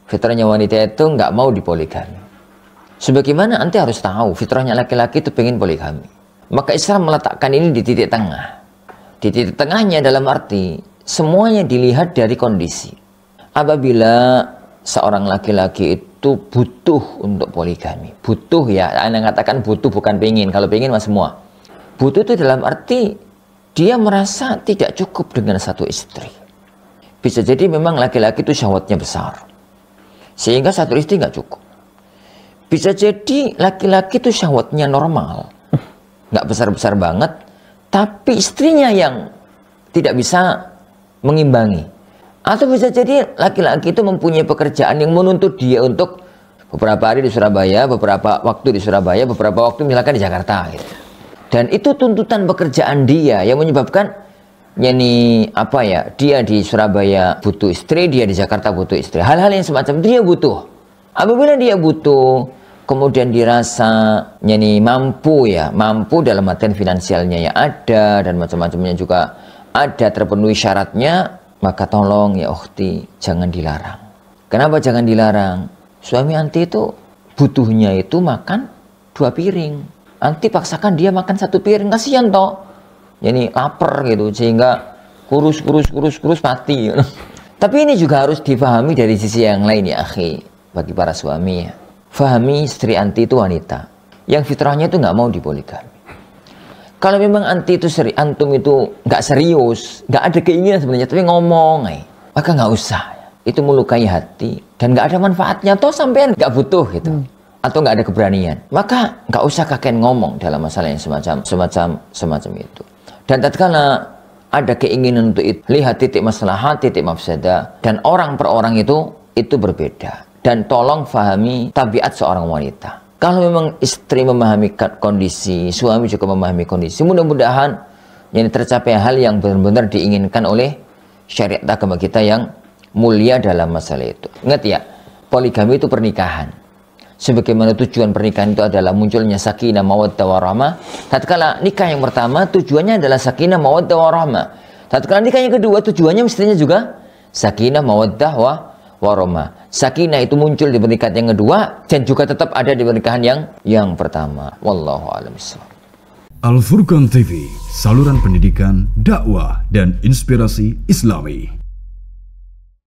Fitrahnya wanita itu nggak mau dipoligami. Sebagaimana anti harus tahu fitrahnya laki-laki itu pengen poligami. Maka Islam meletakkan ini di titik tengah. Di titik tengahnya dalam arti semuanya dilihat dari kondisi. Apabila seorang laki-laki itu butuh untuk poligami, butuh ya, Anda katakan butuh bukan pengen. Kalau pengen mah semua. Butuh itu dalam arti dia merasa tidak cukup dengan satu istri. Bisa jadi memang laki-laki itu syahwatnya besar, sehingga satu istri nggak cukup. Bisa jadi laki-laki itu syahwatnya normal, nggak besar-besar banget, tapi istrinya yang tidak bisa mengimbangi. Atau bisa jadi laki-laki itu mempunyai pekerjaan yang menuntut dia untuk beberapa hari di Surabaya, beberapa waktu di Surabaya, beberapa waktu misalkan di Jakarta gitu. Dan itu tuntutan pekerjaan dia yang menyebabkan dia di Surabaya butuh istri, dia di Jakarta butuh istri. Hal-hal yang semacam itu dia butuh. Apabila dia butuh, kemudian dirasa mampu dalam artian finansialnya ya ada, dan macam-macamnya juga ada, terpenuhi syaratnya, maka tolong ya ukhti, jangan dilarang. Kenapa jangan dilarang? Suami anti itu butuhnya itu makan 2 piring. Anti paksakan dia makan 1 piring, kasihan toh. Jadi lapar gitu, sehingga kurus mati. Tapi ini juga harus difahami dari sisi yang lain ya akhi, bagi para suami ya. Fahami istri anti itu wanita yang fitrahnya itu nggak mau dipoligami. Kalau memang anti itu antum itu nggak serius, nggak ada keinginan sebenarnya, tapi ngomong, maka nggak usah. Itu melukai hati dan nggak ada manfaatnya. Toh sampean nggak butuh gitu, atau nggak ada keberanian. Maka nggak usah kakek ngomong dalam masalah yang semacam itu. Dan tatkala ada keinginan untuk itu, lihat titik maslahat, titik mafsadah, dan orang per orang itu berbeda. Dan tolong fahami tabiat seorang wanita. Kalau memang istri memahami kondisi, suami juga memahami kondisi, mudah-mudahan yang tercapai hal yang benar-benar diinginkan oleh syariat agama kita yang mulia dalam masalah itu. Ingat ya, poligami itu pernikahan. Sebagaimana tujuan pernikahan itu adalah munculnya sakinah mawaddah warahmah. Tatkala nikah yang pertama tujuannya adalah sakinah mawaddah warahmah. Tatkala nikah yang kedua tujuannya mestinya juga sakinah mawaddah warahmah. Sakinah itu muncul di pernikahan yang kedua dan juga tetap ada di pernikahan yang pertama. Wallahu a'lam bishawab. Al Furqan TV, saluran pendidikan, dakwah dan inspirasi Islami.